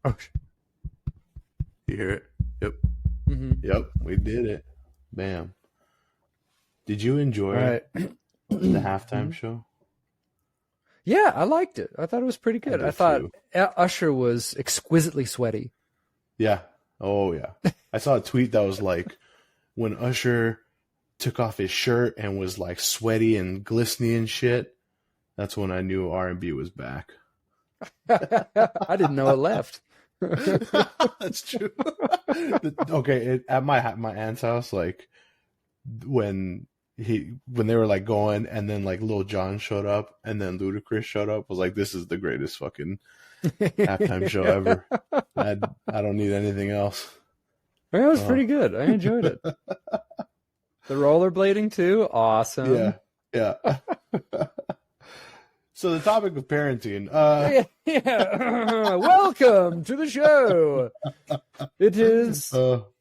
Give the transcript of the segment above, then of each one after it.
Oh, you hear it? Yep. Mm-hmm. Yep. We did it. Bam. Did you enjoy All right. the halftime show? Yeah, I liked it. I thought it was pretty I good. I did thought too. Usher was exquisitely sweaty. Yeah. Oh, yeah. I saw a tweet that was like, when Usher took off his shirt and was like sweaty and glistening and shit, that's when I knew R&B was back. I didn't know it left. That's true. Okay, at my aunt's house, like when they were like going, and then like Lil Jon showed up, and then Ludacris showed up, was like, this is the greatest fucking halftime show ever. I don't need anything else. It was pretty good. I enjoyed it. The rollerblading too, awesome. Yeah. So the topic of parenting. Yeah. Welcome to the show. It is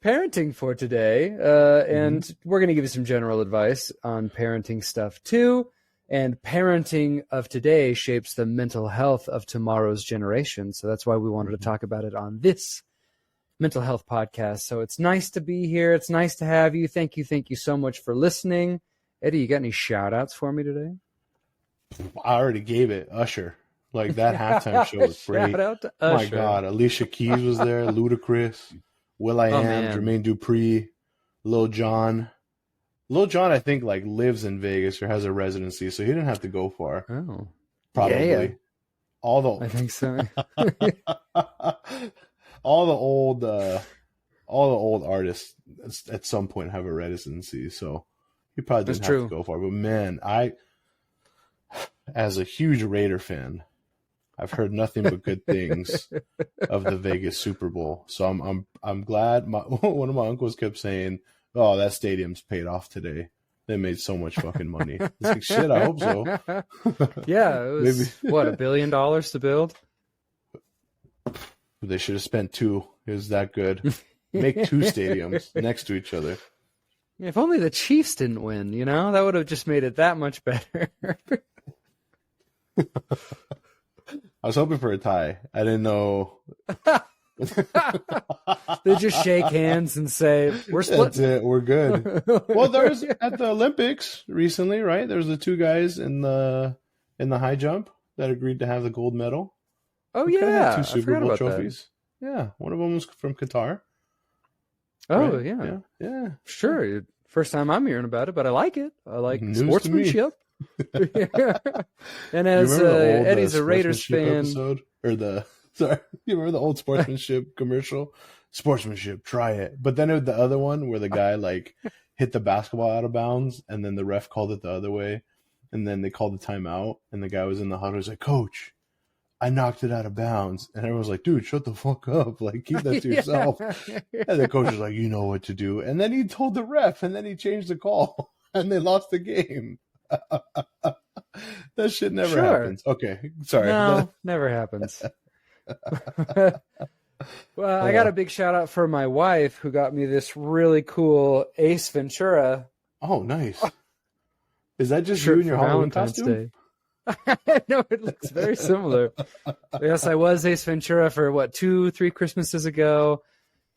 parenting for today, and we're going to give you some general advice on parenting stuff too. And parenting of today shapes the mental health of tomorrow's generation. So that's why we wanted to talk about it on this mental health podcast. So it's nice to be here. It's nice to have you. Thank you so much for listening. Eddie, you got any shout outs for me today? I already gave it. Usher. Like, that halftime show was great. Shout out to Usher. My God. Alicia Keys was there. Ludacris. will.i.am. Jermaine Dupri. Lil Jon. Lil Jon, I think, like, lives in Vegas or has a residency, so he didn't have to go far. Oh. Probably. Yeah. I think so. all the old artists at some point have a residency, so he probably didn't have to go far. But man, as a huge Raider fan, I've heard nothing but good things of the Vegas Super Bowl. So I'm glad. One of my uncles kept saying, "Oh, that stadium's paid off today. They made so much fucking money." It's like, shit, I hope so. Yeah, it was what, $1 billion to build? They should have spent $2. It was that good. Make 2 stadiums next to each other. If only the Chiefs didn't win, that would have just made it that much better. I was hoping for a tie. I didn't know. They just shake hands and say, "We're split." That's it. We're good. Well, there was at the Olympics recently, right? There was the 2 guys in the high jump that agreed to have the gold medal. Oh, We yeah. had 2 Super Bowl trophies. That. Yeah, one of them was from Qatar. Oh, right? Yeah. Sure. First time I'm hearing about it, but I like it. I like News sportsmanship. And as Eddie's a Raiders fan, episode, you remember the old sportsmanship commercial? Sportsmanship, try it. But then the other one where the guy like hit the basketball out of bounds, and then the ref called it the other way, and then they called the timeout, and the guy was in the huddle. He's like, "Coach, I knocked it out of bounds," and everyone was like, "Dude, shut the fuck up! Like, keep that to yourself." And the coach was like, "You know what to do," and then he told the ref, and then he changed the call, and they lost the game. That shit never happens. Okay, sorry. No, never happens. Well, I got a big shout out for my wife who got me this really cool Ace Ventura. Oh, nice. Is that just you in your Halloween costume? Day. No, it looks very similar. Yes, I was Ace Ventura for 2-3 Christmases ago.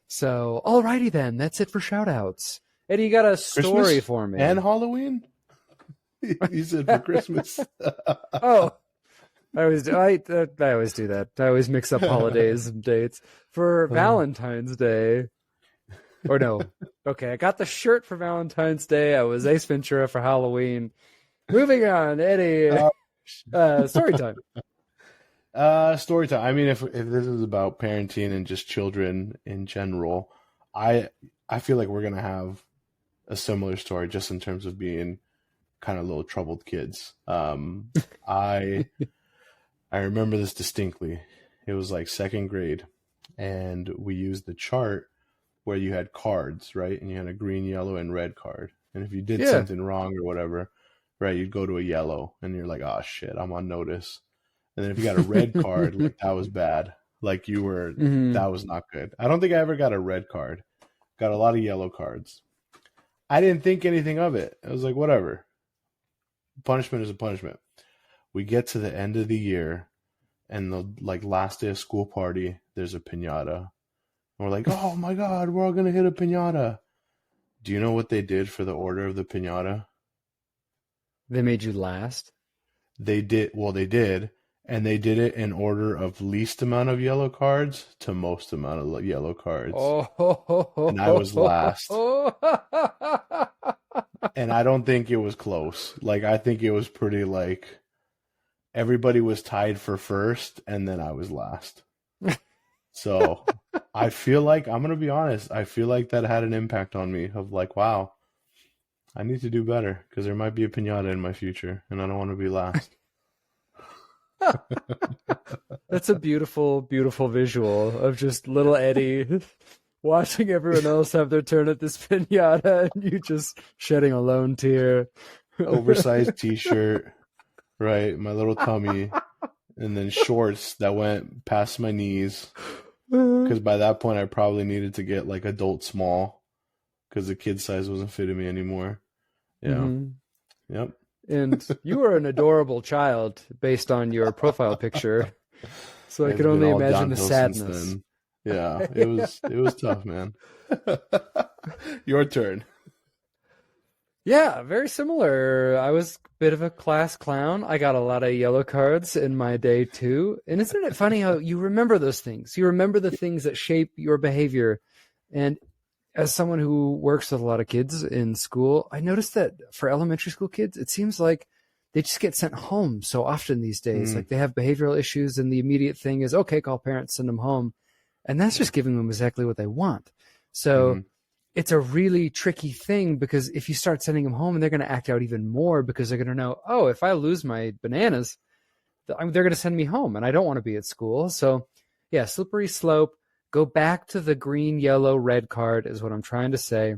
So, alrighty then. That's it for shout outs. Eddie, you got a story Christmas for me. And Halloween? You said for Christmas. Oh. I always do that. I always mix up holidays and dates. For Valentine's Day. Or no. Okay, I got the shirt for Valentine's Day. I was Ace Ventura for Halloween. Moving on, Eddie. Story time. Story time. I mean, if this is about parenting and just children in general, I feel like we're gonna have a similar story just in terms of being kind of little troubled kids. I remember this distinctly. It was like 2nd grade, and we used the chart where you had cards, right? And you had a green, yellow, and red card. And if you did something wrong or whatever, right, you'd go to a yellow, and you're like, "Oh shit, I'm on notice." And then if you got a red card, like, that was bad. Like, you were, that was not good. I don't think I ever got a red card. Got a lot of yellow cards. I didn't think anything of it. I was like, whatever. Punishment is a punishment. We get to the end of the year, and the like last day of school party, there's a piñata. And we're like, oh my God, we're all going to hit a piñata. Do you know what they did for the order of the piñata? They made you last? They did. Well, they did. And they did it in order of least amount of yellow cards to most amount of yellow cards. And I was last. And I don't think it was close. Like, I think it was pretty like everybody was tied for first, and then I was last. So I feel like, I'm going to be honest, I feel like that had an impact on me of like, wow, I need to do better because there might be a piñata in my future, and I don't want to be last. That's a beautiful, beautiful visual of just little Eddie watching everyone else have their turn at this piñata and you just shedding a lone tear. Oversized t-shirt, right? My little tummy, and then shorts that went past my knees. Because by that point, I probably needed to get like adult small because the kid size wasn't fitting me anymore. Yeah. Mm-hmm. Yep. And you were an adorable child based on your profile picture. So I can only imagine the sadness. Yeah, it was tough, man. Your turn. Yeah, very similar. I was a bit of a class clown. I got a lot of yellow cards in my day too. And isn't it funny how you remember those things? You remember the things that shape your behavior. And as someone who works with a lot of kids in school, I noticed that for elementary school kids, it seems like they just get sent home so often these days. Like they have behavioral issues and the immediate thing is, okay, call parents, send them home. And that's just giving them exactly what they want. So it's a really tricky thing because if you start sending them home and they're going to act out even more because they're going to know, oh, if I lose my bananas, they're going to send me home and I don't want to be at school. So yeah, slippery slope. Go back to the green, yellow, red card is what I'm trying to say.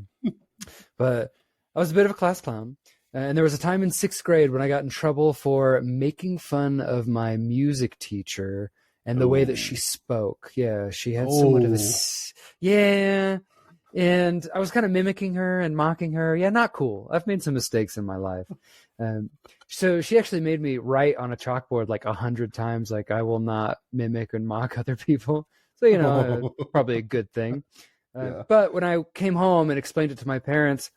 But I was a bit of a class clown. And there was a time in 6th grade when I got in trouble for making fun of my music teacher and the way that she spoke. Yeah, she had somewhat of a... Yeah. And I was kind of mimicking her and mocking her. Yeah, not cool. I've made some mistakes in my life. So she actually made me write on a chalkboard like 100 times, like, I will not mimic and mock other people. So, you know, probably a good thing. Yeah. But when I came home and explained it to my parents,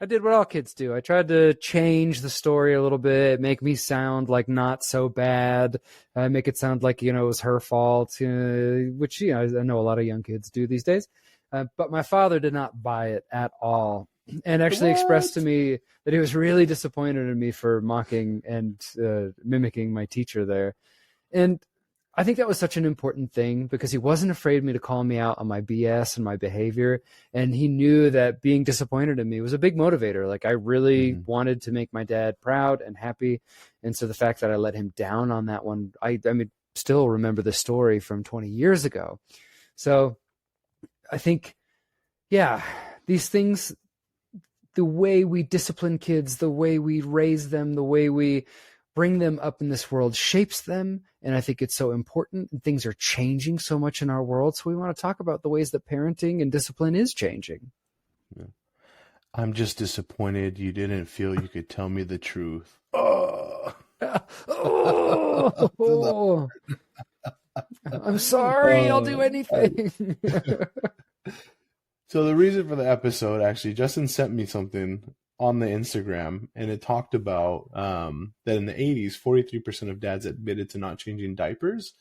I did what all kids do. I tried to change the story a little bit, make me sound like not so bad, make it sound like, you know, it was her fault, which, you know, I know a lot of young kids do these days. But my father did not buy it at all and actually expressed to me that he was really disappointed in me for mocking and mimicking my teacher there. And I think that was such an important thing because he wasn't afraid of me to call me out on my BS and my behavior. And he knew that being disappointed in me was a big motivator. Like I really wanted to make my dad proud and happy. And so the fact that I let him down on that one, I mean, still remember the story from 20 years ago. So I think, yeah, these things, the way we discipline kids, the way we raise them, the way we bring them up in this world shapes them. And I think it's so important. And things are changing so much in our world. So we want to talk about the ways that parenting and discipline is changing. Yeah. I'm just disappointed you didn't feel you could tell me the truth. Oh. I'm sorry. I'll do anything. So the reason for the episode, actually, Justin sent me something on the Instagram, and it talked about that in the 80s, 43% of dads admitted to not changing diapers.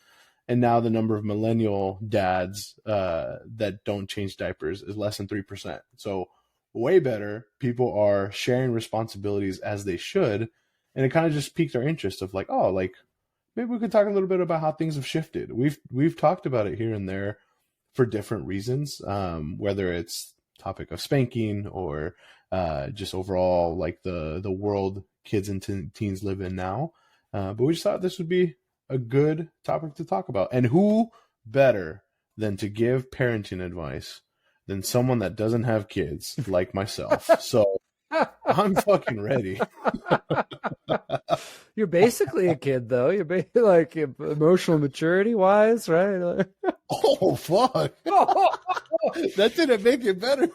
And now the number of millennial dads that don't change diapers is less than 3%. So way better. People are sharing responsibilities as they should. And it kind of just piqued our interest of like, oh, like maybe we could talk a little bit about how things have shifted. We've talked about it here and there for different reasons, whether it's topic of spanking or just overall like the world kids and teens live in now. But we just thought this would be a good topic to talk about. And who better than to give parenting advice than someone that doesn't have kids like myself. So I'm fucking ready. You're basically a kid, though. You're like emotional maturity wise, right? Oh, fuck. That didn't make it better.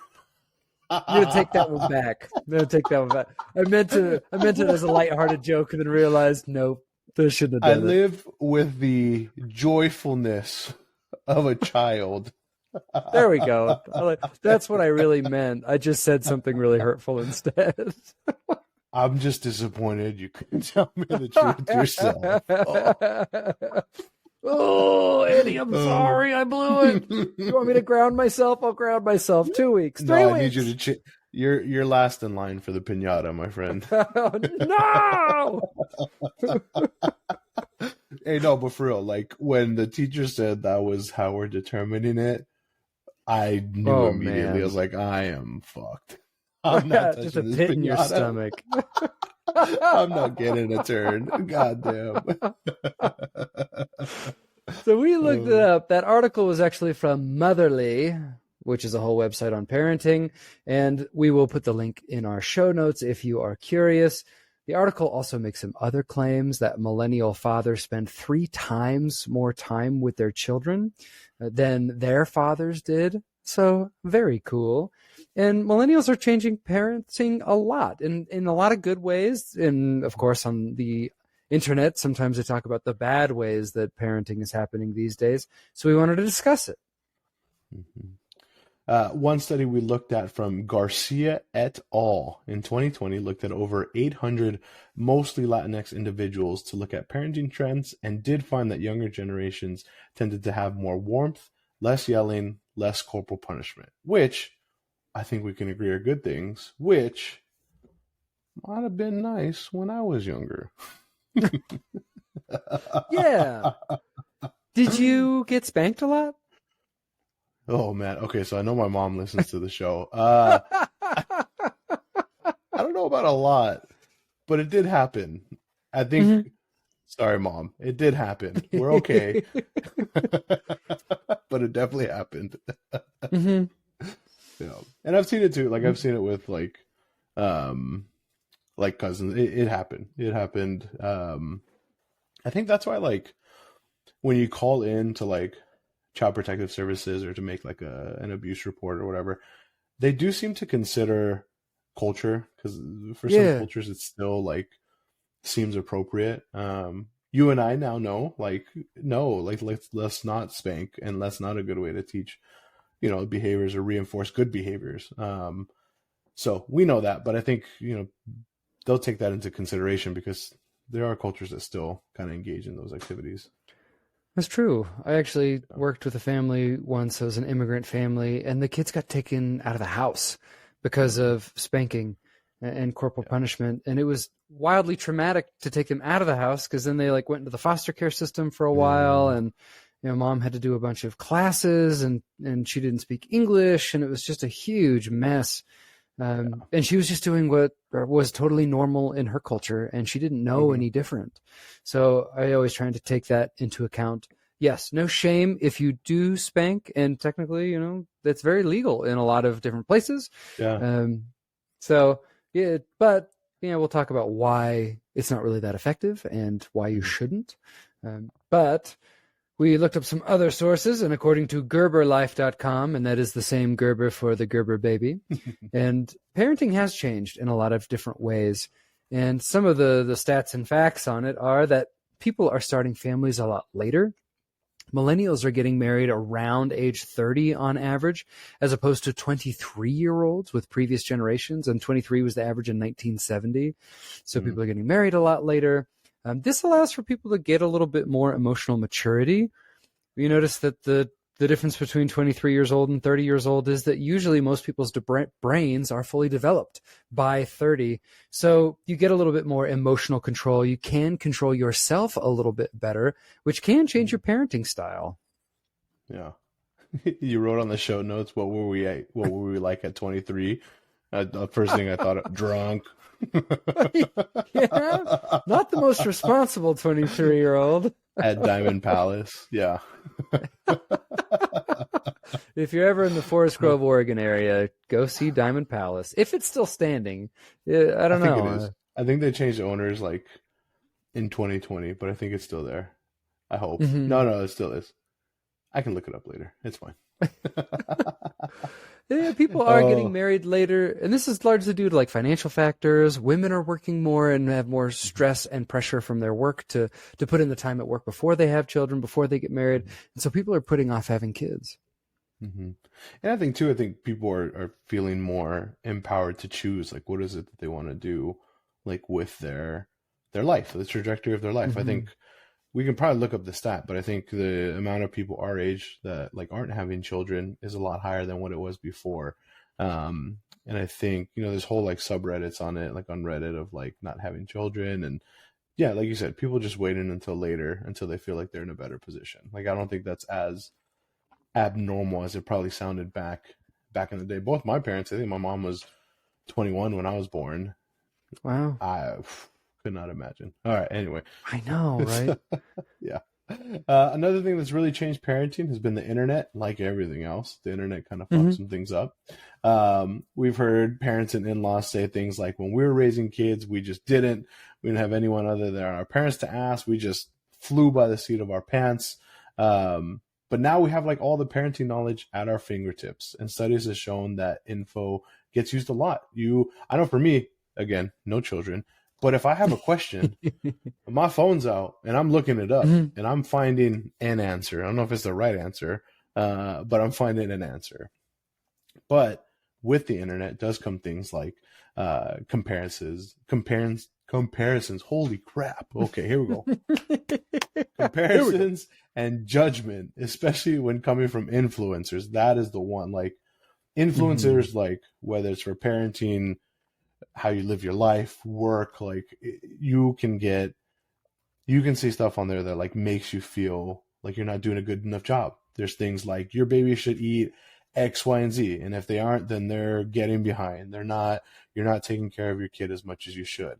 I'm gonna take that one back. I meant it as a lighthearted joke and then realized, nope. They shouldn't I have done it. live with the joyfulness of a child. There we go. That's what I really meant. I just said something really hurtful instead. I'm just disappointed you couldn't tell me the truth yourself. Oh, Eddie, I'm sorry. I blew it. You want me to ground myself? I'll ground myself. 2 weeks. 3 weeks. I need you to you're last in line for the piñata, my friend. No! Hey, no, but for real, like when the teacher said that was how we're determining it, I knew immediately. Man. I was like, I am fucked. I'm not touching just a this pit piñata. in your stomach. I'm not getting a turn. God damn. So we looked it up. That article was actually from Motherly, which is a whole website on parenting, and we will put the link in our show notes if you are curious. The article also makes some other claims that millennial fathers spend 3 times more time with their children than their fathers did. So very cool. And millennials are changing parenting a lot in a lot of good ways. And of course, on the internet, sometimes they talk about the bad ways that parenting is happening these days. So we wanted to discuss it. Mm-hmm. One study we looked at from Garcia et al. In 2020 looked at over 800 mostly Latinx individuals to look at parenting trends and did find that younger generations tended to have more warmth, less yelling, less corporal punishment, which I think we can agree are good things, which might have been nice when I was younger. Yeah. Did you get spanked a lot? Oh, man. Okay, so I know my mom listens to the show. I don't know about a lot, but it did happen. I think, mm-hmm. Sorry, Mom. It did happen. We're okay. But it definitely happened. Mm-hmm. Yeah. And I've seen it too. Like, I've seen it with, like cousins. It happened. It happened. I think that's why, like, when you call in to, like, Child Protective Services or to make like an abuse report or whatever, they do seem to consider culture, because for some cultures it still like seems appropriate. You and I now know, like, no, like let's not spank, and that's not a good way to teach, behaviors or reinforce good behaviors. So we know that, but I think they'll take that into consideration because there are cultures that still kind of engage in those activities. That's true. I actually worked with a family once. It was an immigrant family, and the kids got taken out of the house because of spanking and corporal punishment. And it was wildly traumatic to take them out of the house, because then they like went into the foster care system for a while, and mom had to do a bunch of classes, and she didn't speak English, and it was just a huge mess. And she was just doing what was totally normal in her culture, and she didn't know any different. So I always try to take that into account. Yes, no shame if you do spank, and technically, that's very legal in a lot of different places. Yeah. But we'll talk about why it's not really that effective and why you shouldn't. But we looked up some other sources, and according to GerberLife.com, and that is the same Gerber for the Gerber baby, and parenting has changed in a lot of different ways. And some of the stats and facts on it are that people are starting families a lot later. Millennials are getting married around age 30 on average, as opposed to 23-year-olds with previous generations, and 23 was the average in 1970. So people are getting married a lot later. This allows for people to get a little bit more emotional maturity. You notice that the difference between 23 years old and 30 years old is that usually most people's brains are fully developed by 30. So you get a little bit more emotional control. You can control yourself a little bit better, which can change your parenting style. Yeah. You wrote on the show notes, what were we like at 23? The first thing I thought of, drunk. Yeah, not the most responsible 23-year-old. At Diamond Palace, yeah. If you're ever in the Forest Grove, Oregon area, go see Diamond Palace. If it's still standing. I don't know. It is. I think they changed owners like in 2020, but I think it's still there. I hope. No, it still is. I can look it up later. It's fine. Yeah, people are getting married later, and this is largely due to like financial factors. Women are working more and have more stress and pressure from their work to put in the time at work before they have children, before they get married. And so people are putting off having kids. Mm-hmm. And I think people are feeling more empowered to choose, like, what is it that they want to do, like, with their life, the trajectory of their life. I think we can probably look up the stat, but I think the amount of people our age that like aren't having children is a lot higher than what it was before. And I think, there's whole like subreddits on it, like on Reddit, of like not having children. And yeah, like you said, people just waiting until later, until they feel like they're in a better position. Like, I don't think that's as abnormal as it probably sounded back in the day. Both my parents, I think my mom was 21 when I was born. Wow. I could not imagine. All right. Anyway. I know, right? Yeah. Another thing that's really changed parenting has been the internet. Like everything else, the internet kind of fucks some things up. We've heard parents and in-laws say things like, when we were raising kids, we didn't have anyone other than our parents to ask. We just flew by the seat of our pants. But now we have like all the parenting knowledge at our fingertips, and studies have shown that info gets used a lot. I know for me, again, no children, but if I have a question, my phone's out and I'm looking it up and I'm finding an answer. I don't know if it's the right answer, but I'm finding an answer. But with the internet does come things like comparisons. Holy crap. Okay, here we go. Comparisons and judgment, especially when coming from influencers. That is the one. Like, influencers, like whether it's for parenting, how you live your life, work, like you can see stuff on there that like makes you feel like you're not doing a good enough job. There's things like your baby should eat X, Y, and Z, and if they aren't, then they're getting behind. You're not taking care of your kid as much as you should.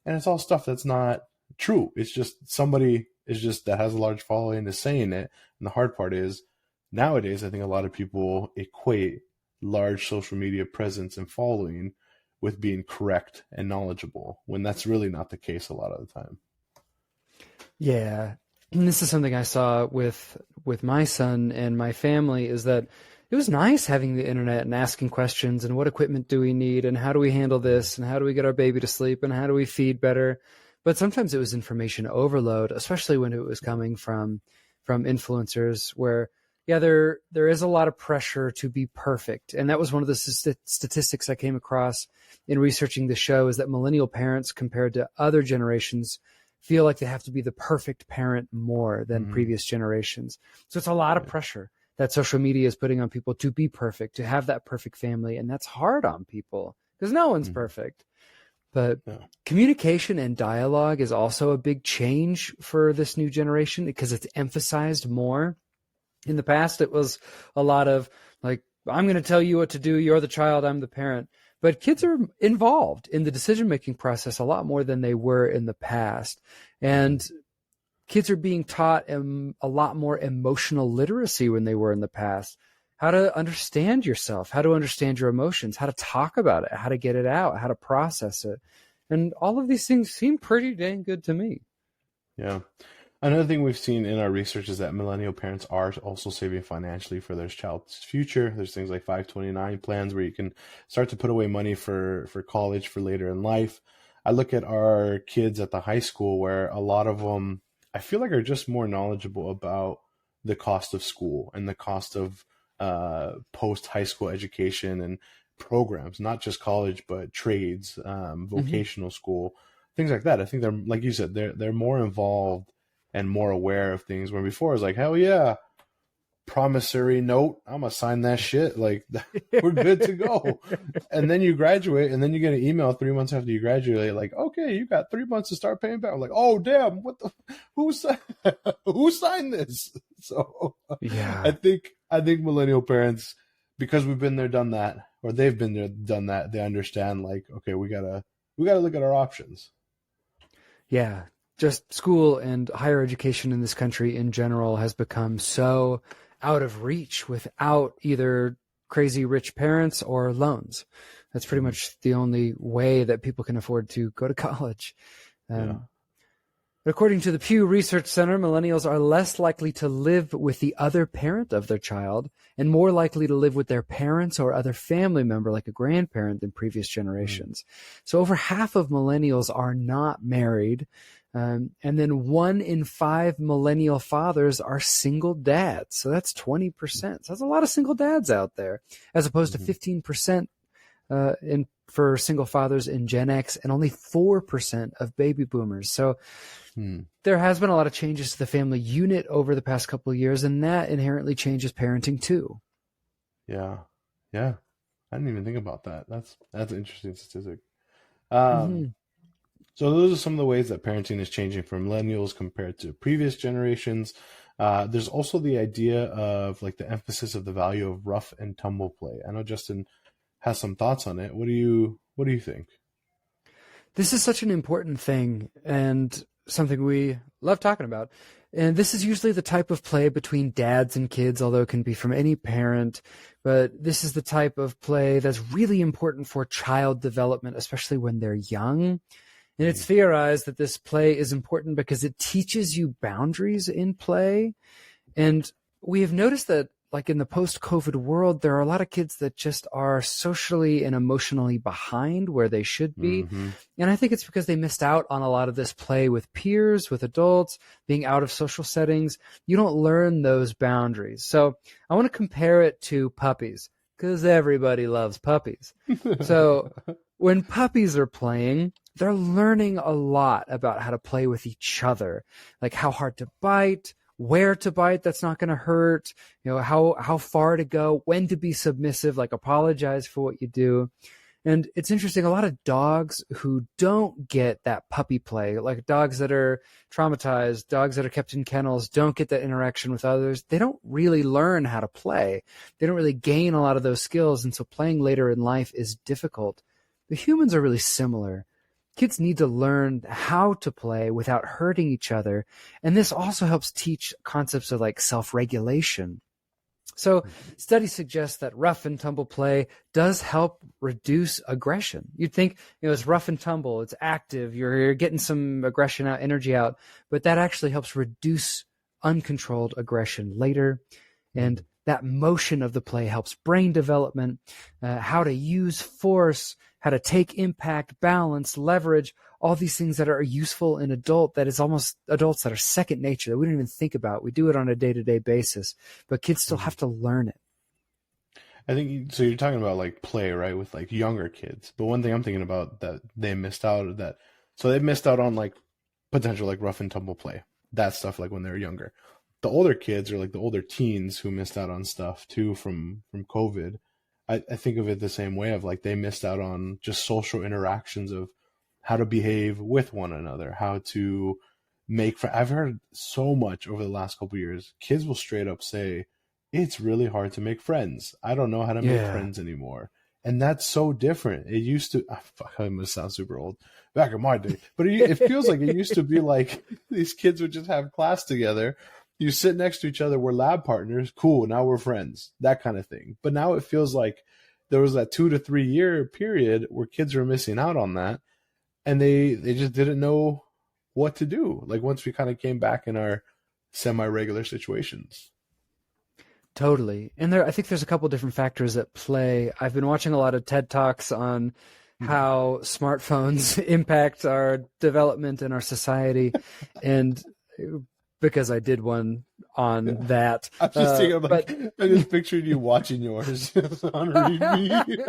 And it's all stuff that's not true. It's just somebody that has a large following is saying it. And the hard part is, nowadays, I think a lot of people equate large social media presence and following with being correct and knowledgeable, when that's really not the case a lot of the time. Yeah. And this is something I saw with my son and my family, is that it was nice having the internet and asking questions and what equipment do we need and how do we handle this and how do we get our baby to sleep and how do we feed better. But sometimes it was information overload, especially when it was coming from influencers, where there is a lot of pressure to be perfect. And that was one of the statistics I came across in researching the show, is that millennial parents, compared to other generations, feel like they have to be the perfect parent more than previous generations. So it's a lot of pressure that social media is putting on people to be perfect, to have that perfect family. And that's hard on people because no one's perfect. But communication and dialogue is also a big change for this new generation, because it's emphasized more. In the past, it was a lot of like, I'm going to tell you what to do. You're the child. I'm the parent. But kids are involved in the decision-making process a lot more than they were in the past. And kids are being taught a lot more emotional literacy when they were in the past. How to understand yourself, how to understand your emotions, how to talk about it, how to get it out, how to process it. And all of these things seem pretty dang good to me. Yeah. Another thing we've seen in our research is that millennial parents are also saving financially for their child's future. There's things like 529 plans where you can start to put away money for college for later in life. I look at our kids at the high school, where a lot of them, I feel like, are just more knowledgeable about the cost of school and the cost of post-high school education and programs, not just college, but trades, vocational school, things like that. I think they're, like you said, they're more involved and more aware of things, where before it was like, hell yeah, promissory note, I'm gonna sign that shit, like we're good to go. And then you graduate, and then you get an email 3 months after you graduate, like, okay, you got 3 months to start paying back. I'm like, oh damn, who signed this? So yeah, I think millennial parents, because we've been there, done that, or they've been there, done that, they understand, like, okay, we gotta look at our options. Yeah. Just school and higher education in this country in general has become so out of reach without either crazy rich parents or loans. That's pretty much the only way that people can afford to go to college. According to the Pew Research Center, millennials are less likely to live with the other parent of their child and more likely to live with their parents or other family member like a grandparent than previous generations. So over half of millennials are not married. And then 1 in 5 millennial fathers are single dads. So that's 20%. So that's a lot of single dads out there, as opposed to 15% for single fathers in Gen X and only 4% of baby boomers. So there has been a lot of changes to the family unit over the past couple of years, and that inherently changes parenting too. Yeah. I didn't even think about that. That's an interesting statistic. So those are some of the ways that parenting is changing for millennials compared to previous generations. There's also the idea of like the emphasis of the value of rough and tumble play. I know Justin has some thoughts on it. What do you think? This is such an important thing and something we love talking about. And this is usually the type of play between dads and kids, although it can be from any parent. But this is the type of play that's really important for child development, especially when they're young. And it's theorized that this play is important because it teaches you boundaries in play. And we have noticed that, like in the post-COVID world, there are a lot of kids that just are socially and emotionally behind where they should be. And I think it's because they missed out on a lot of this play with peers, with adults, being out of social settings. You don't learn those boundaries. So I want to compare it to puppies because everybody loves puppies. So when puppies are playing, they're learning a lot about how to play with each other, like how hard to bite, where to bite that's not going to hurt, how far to go, when to be submissive, like apologize for what you do. And it's interesting, a lot of dogs who don't get that puppy play, like dogs that are traumatized, dogs that are kept in kennels, don't get that interaction with others. They don't really learn how to play. They don't really gain a lot of those skills. And so playing later in life is difficult. The humans are really similar. Kids need to learn how to play without hurting each other. And this also helps teach concepts of like self-regulation. So studies suggest that rough and tumble play does help reduce aggression. You'd think, it's rough and tumble, it's active, you're getting some aggression out, energy out, but that actually helps reduce uncontrolled aggression later. And that motion of the play helps brain development, how to use force, how to take impact, balance, leverage, all these things that are useful in adults that are second nature that we don't even think about. We do it on a day-to-day basis, but kids still have to learn it. I think so. You're talking about like play, right, with like younger kids. But one thing I'm thinking about that they missed out on like potential like rough and tumble play, that stuff like when they were younger. The older kids or like the older teens who missed out on stuff too from COVID. I think of it the same way of like they missed out on just social interactions of how to behave with one another, how to make friends. I've heard so much over the last couple of years. Kids will straight up say, it's really hard to make friends. I don't know how to make friends anymore. And that's so different. It used to, I must sound super old back in my day, but it feels like it used to be like these kids would just have class together. You sit next to each other, we're lab partners, cool, now we're friends, that kind of thing. But now it feels like there was that 2 to 3 year period where kids were missing out on that, and they just didn't know what to do, like once we kind of came back in our semi-regular situations. Totally. And I think there's a couple different factors at play. I've been watching a lot of TED Talks on how smartphones impact our development in our society, and because I did one on that. I'm just thinking about, I just pictured you watching yours on repeat.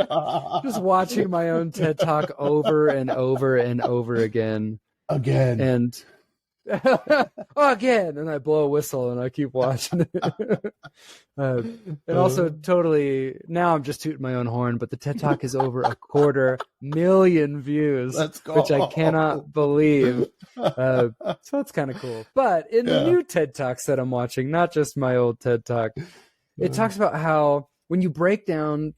Just watching my own TED Talk over and over and over again. And again, and I blow a whistle and I keep watching it. And also totally, now I'm just tooting my own horn, but the TED Talk is over 250,000 views, which I cannot believe. So that's kind of cool. But in the new TED Talks that I'm watching, not just my old TED Talk, it talks about how when you break down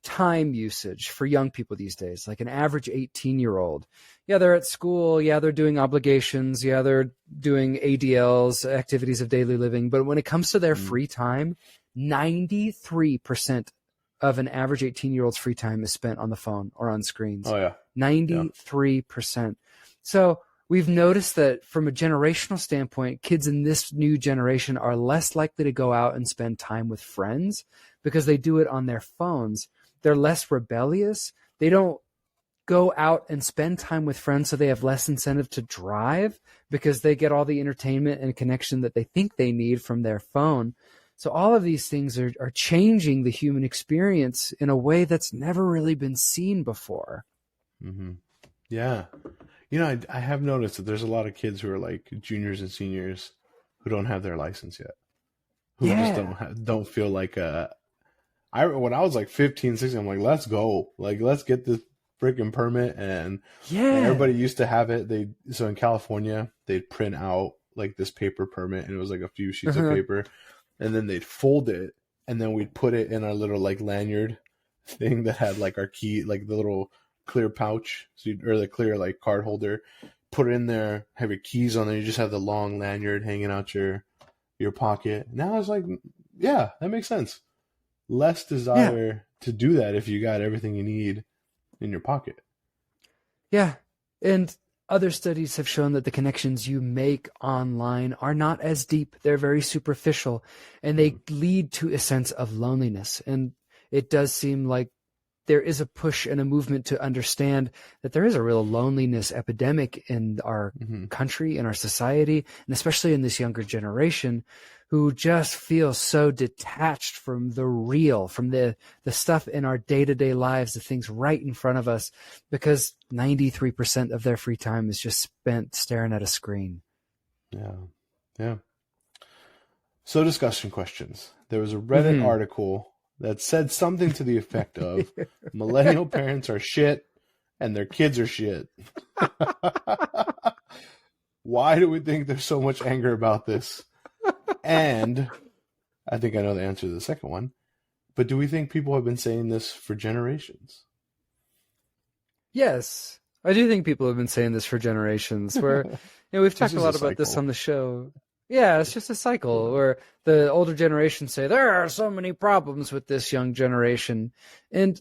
time usage for young people these days, like an average 18-year-old, they're at school, they're doing obligations, they're doing ADLs, activities of daily living, but when it comes to their free time, 93% of an average 18-year-old's free time is spent on the phone or on screens. 93%. So we've noticed that from a generational standpoint, kids in this new generation are less likely to go out and spend time with friends because they do it on their phones. They're less rebellious. They don't go out and spend time with friends, so they have less incentive to drive because they get all the entertainment and connection that they think they need from their phone. So all of these things are changing the human experience in a way that's never really been seen before. Mm-hmm. Yeah. I have noticed that there's a lot of kids who are like juniors and seniors who don't have their license yet. Who just don't feel like when I was like 15, 16, I'm like, let's go. Like, let's get this freaking permit. And everybody used to have it. So in California, they'd print out like this paper permit, and it was like a few sheets of paper, and then they'd fold it, and then we'd put it in our little like lanyard thing that had like our key, like the little clear pouch, or the clear like card holder. Put it in there, have your keys on there. You just have the long lanyard hanging out your pocket. Now it's like, yeah, that makes sense. Less desire to do that if you got everything you need in your pocket. Yeah. And other studies have shown that the connections you make online are not as deep. They're very superficial, and they lead to a sense of loneliness. And it does seem like there is a push and a movement to understand that there is a real loneliness epidemic in our country, in our society, and especially in this younger generation who just feel so detached from the real, from the stuff in our day-to-day lives, the things right in front of us, because 93% of their free time is just spent staring at a screen. Yeah. Yeah. So discussion questions. There was a Reddit article that said something to the effect of millennial parents are shit and their kids are shit. Why do we think there's so much anger about this? And I think I know the answer to the second one, but do we think people have been saying this for generations? Yes, I do think people have been saying this for generations, where we've talked a lot about this on the show. Yeah, it's just a cycle where the older generations say there are so many problems with this young generation. And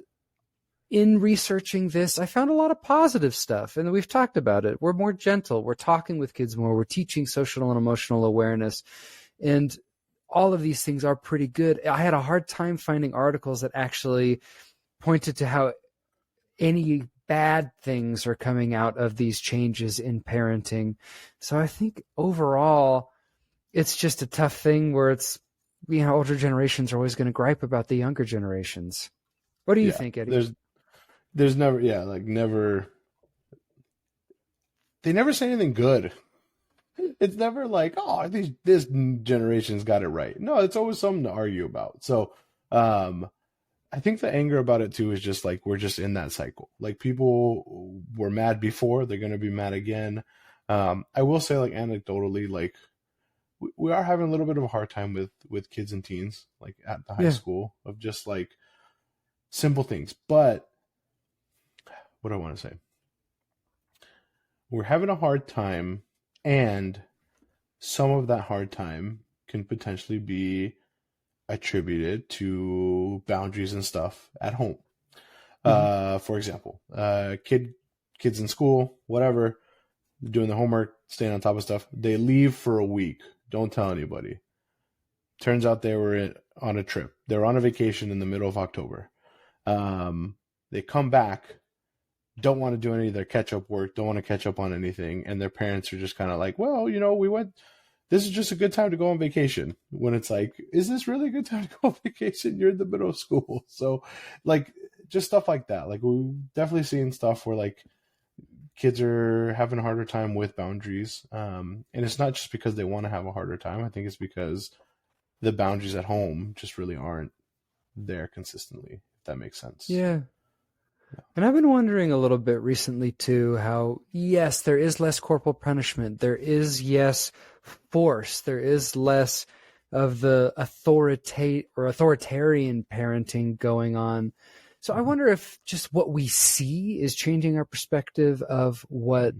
in researching this, I found a lot of positive stuff, and we've talked about it. We're more gentle. We're talking with kids more. We're teaching social and emotional awareness. And all of these things are pretty good. I had a hard time finding articles that actually pointed to how any bad things are coming out of these changes in parenting. So I think overall, it's just a tough thing where it's, older generations are always going to gripe about the younger generations. What do you think, Eddie? There's never, never, they never say anything good. It's never like, oh, this generation's got it right. No, it's always something to argue about. So, I think the anger about it too is just like, we're just in that cycle. Like, people were mad before, they're going to be mad again. I will say, like, anecdotally, like, we are having a little bit of a hard time with kids and teens, like at the high school, of just like simple things. But what do I want to say? We're having a hard time, and some of that hard time can potentially be attributed to boundaries and stuff at home. For example, kids in school, whatever, doing the homework, staying on top of stuff. They leave for a week. Don't tell anybody. Turns out they were on a trip. They were on a vacation in the middle of October. They come back, don't want to do any of their catch-up work, don't want to catch up on anything, and their parents are just kind of like, well, we went, this is just a good time to go on vacation. When it's like, is this really a good time to go on vacation? You're in the middle of school. So, like, just stuff like that. Like, we've definitely seen stuff where, like, kids are having a harder time with boundaries. And it's not just because they want to have a harder time. I think it's because the boundaries at home just really aren't there consistently, if that makes sense. Yeah. And I've been wondering a little bit recently too, how, yes, there is less corporal punishment. There is, yes, force. There is less of the authoritarian parenting going on. So I wonder if just what we see is changing our perspective of what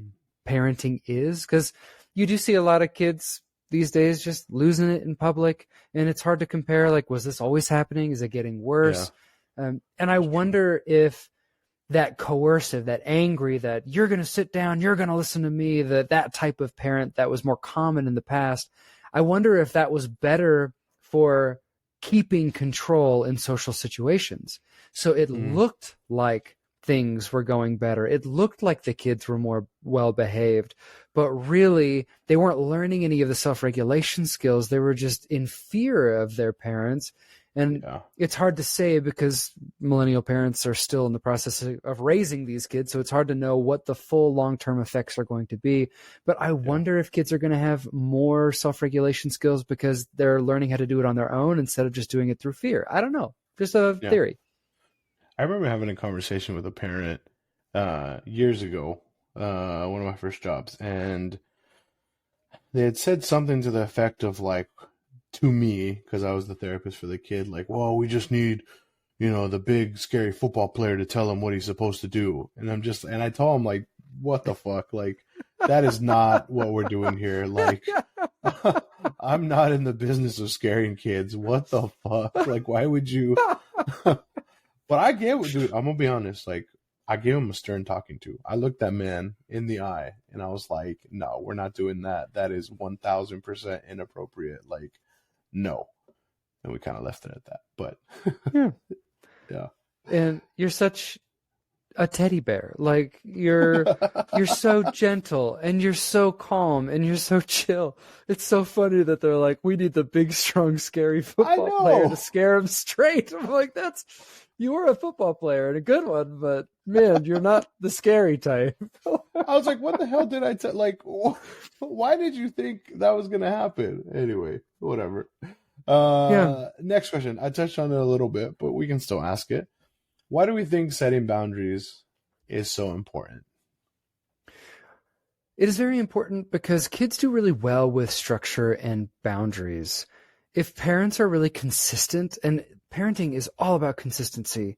parenting is, because you do see a lot of kids these days just losing it in public, and it's hard to compare, like, was this always happening? Is it getting worse? And I wonder if that coercive, that angry, that you're going to sit down, you're going to listen to me, that type of parent that was more common in the past. I wonder if that was better for keeping control in social situations. So it looked like things were going better. It looked like the kids were more well behaved, but really they weren't learning any of the self-regulation skills. They were just in fear of their parents. And it's hard to say because millennial parents are still in the process of raising these kids. So it's hard to know what the full long-term effects are going to be. But I wonder if kids are going to have more self-regulation skills because they're learning how to do it on their own instead of just doing it through fear. I don't know. Just a theory. I remember having a conversation with a parent years ago, one of my first jobs, and they had said something to the effect of like, to me, because I was the therapist for the kid, like, well, we just need, the big scary football player to tell him what he's supposed to do. And I told him, like, what the fuck? Like, that is not what we're doing here. Like, I'm not in the business of scaring kids. What the fuck? Like, why would you? But I gave it, dude, I'm going to be honest. Like, I gave him a stern talking to. I looked that man in the eye and I was like, no, we're not doing that. That is 1000% inappropriate. Like, no. And we kind of left it at that. But yeah. And you're such a teddy bear. Like you're so gentle and you're so calm and you're so chill. It's so funny that they're like, we need the big, strong, scary football player to scare him straight. I'm like, you were a football player and a good one, but man, you're not the scary type. I was like, what the hell did I tell? Like, why did you think that was going to happen? Anyway, whatever. Next question. I touched on it a little bit, but we can still ask it. Why do we think setting boundaries is so important? It is very important because kids do really well with structure and boundaries. If parents are really consistent, and parenting is all about consistency,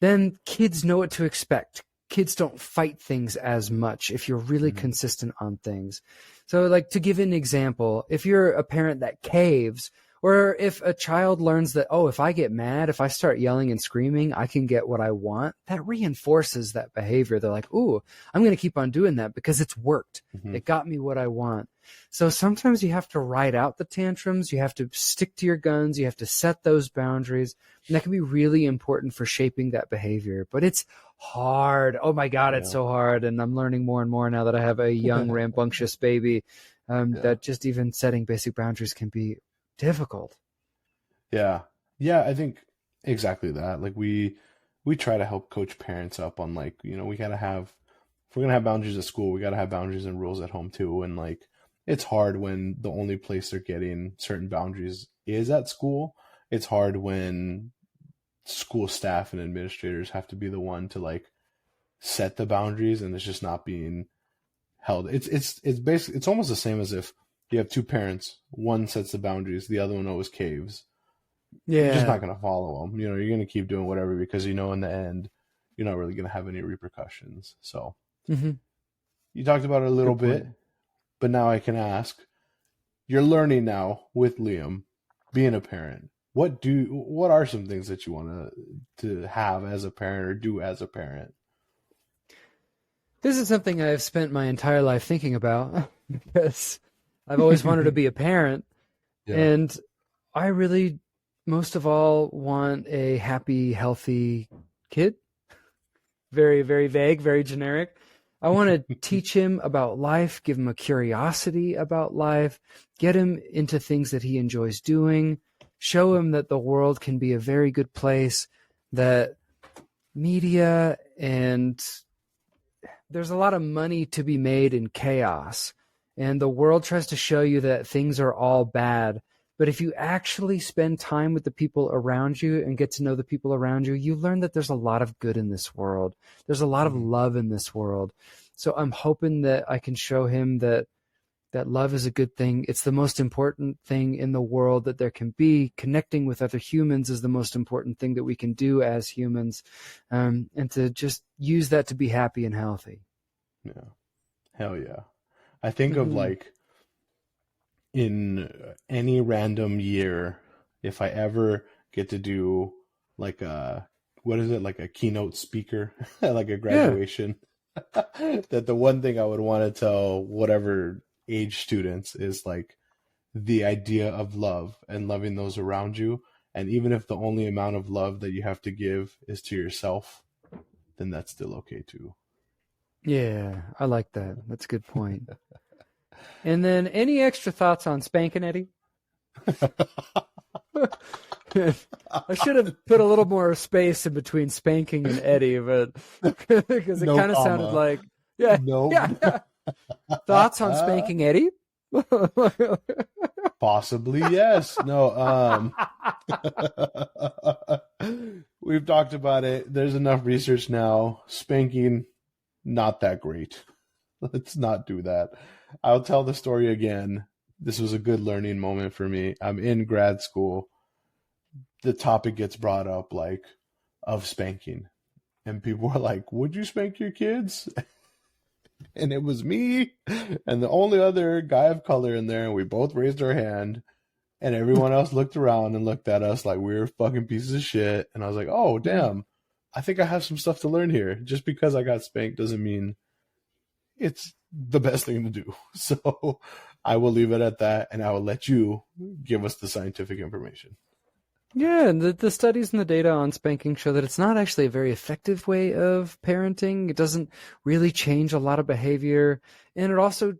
then kids know what to expect. Kids don't fight things as much if you're really consistent on things. So like to give an example, if you're a parent that caves, or if a child learns that, oh, if I get mad, if I start yelling and screaming, I can get what I want, that reinforces that behavior. They're like, ooh, I'm going to keep on doing that because it's worked. It got me what I want. So sometimes you have to ride out the tantrums. You have to stick to your guns. You have to set those boundaries. And that can be really important for shaping that behavior. But it's hard. Oh my God, it's so hard. And I'm learning more and more now that I have a young, rambunctious baby, that just even setting basic boundaries can be difficult. Yeah, I think exactly that. Like we try to help coach parents up on like, we gotta have, if we're gonna have boundaries at school, we gotta have boundaries and rules at home too. And like it's hard when the only place they're getting certain boundaries is at school. It's hard when school staff and administrators have to be the one to like set the boundaries and it's just not being held. It's basically, it's almost the same as if you have two parents, one sets the boundaries, the other one always caves. You're just not going to follow them. You're going to keep doing whatever because in the end, you're not really going to have any repercussions. So you talked about it a little bit, but now I can ask, you're learning now with Liam, being a parent. What are some things that you want to have as a parent or do as a parent? This is something I've spent my entire life thinking about because I've always wanted to be a parent. And I really, most of all, want a happy, healthy kid. Very, very vague, very generic. I want to teach him about life, give him a curiosity about life, get him into things that he enjoys doing, show him that the world can be a very good place, that media and there's a lot of money to be made in chaos. And the world tries to show you that things are all bad. But if you actually spend time with the people around you and get to know the people around you, you learn that there's a lot of good in this world. There's a lot of love in this world. So I'm hoping that I can show him that love is a good thing. It's the most important thing in the world that there can be. Connecting with other humans is the most important thing that we can do as humans. And to just use that to be happy and healthy. Yeah. Hell yeah. I think of like in any random year, if I ever get to do like a what is it, like a keynote speaker at like a graduation. That the one thing I would want to tell whatever age students is like the idea of love and loving those around you. And even if the only amount of love that you have to give is to yourself, then that's still okay too. Yeah, I like that. That's a good point. And then any extra thoughts on spanking Eddie? I should have put a little more space in between spanking and Eddie, but because it kind of sounded like, yeah, no. Yeah. Thoughts on spanking Eddie? Possibly, yes. No, we've talked about it. There's enough research now. Spanking, not that great. Let's not do that. I'll tell the story again. This was a good learning moment for me. I'm in grad school. The topic gets brought up, like, of spanking. And people are like, would you spank your kids? And it was me and the only other guy of color in there. And we both raised our hand. And everyone else looked around and looked at us like we were fucking pieces of shit. And I was like, oh, damn. I think I have some stuff to learn here. Just because I got spanked doesn't mean it's the best thing to do. So I will leave it at that, and I will let you give us the scientific information. Yeah, and the studies and the data on spanking show that it's not actually a very effective way of parenting. It doesn't really change a lot of behavior, and it also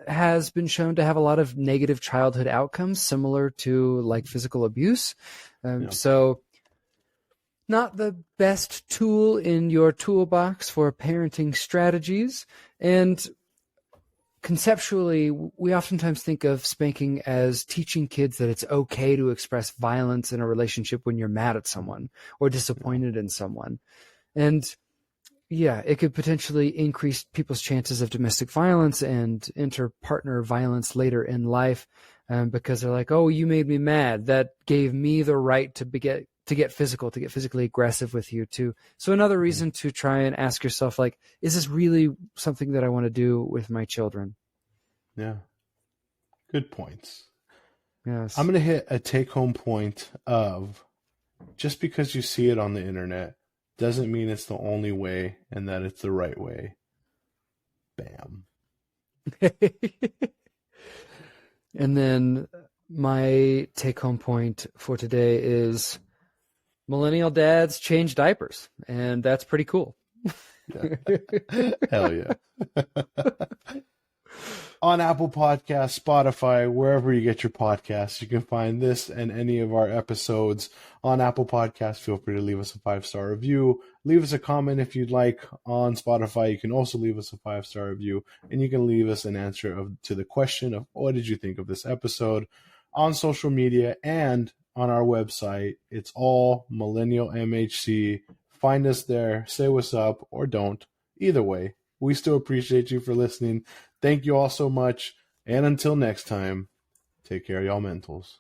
has been shown to have a lot of negative childhood outcomes similar to like physical abuse. So not the best tool in your toolbox for parenting strategies. And conceptually, we oftentimes think of spanking as teaching kids that it's okay to express violence in a relationship when you're mad at someone or disappointed in someone. And yeah, it could potentially increase people's chances of domestic violence and inter-partner violence later in life, because they're like, oh, you made me mad. That gave me the right to get physical, to get physically aggressive with you too. So another reason to try and ask yourself, like, is this really something that I want to do with my children? Yeah. Good points. Yes. I'm going to hit a take-home point of just because you see it on the internet doesn't mean it's the only way and that it's the right way. Bam. And then my take-home point for today is millennial dads change diapers, and that's pretty cool. Hell yeah. On Apple Podcasts, Spotify, wherever you get your podcasts, you can find this and any of our episodes on Apple Podcasts. Feel free to leave us a 5-star review. Leave us a comment if you'd like. On Spotify, you can also leave us a 5-star review, and you can leave us an answer to the question of what did you think of this episode on social media and on our website. It's all Millennial MHC. Find us there, say what's up, or don't. Either way, we still appreciate you for listening. Thank you all so much. And until next time, take care of y'all mentals.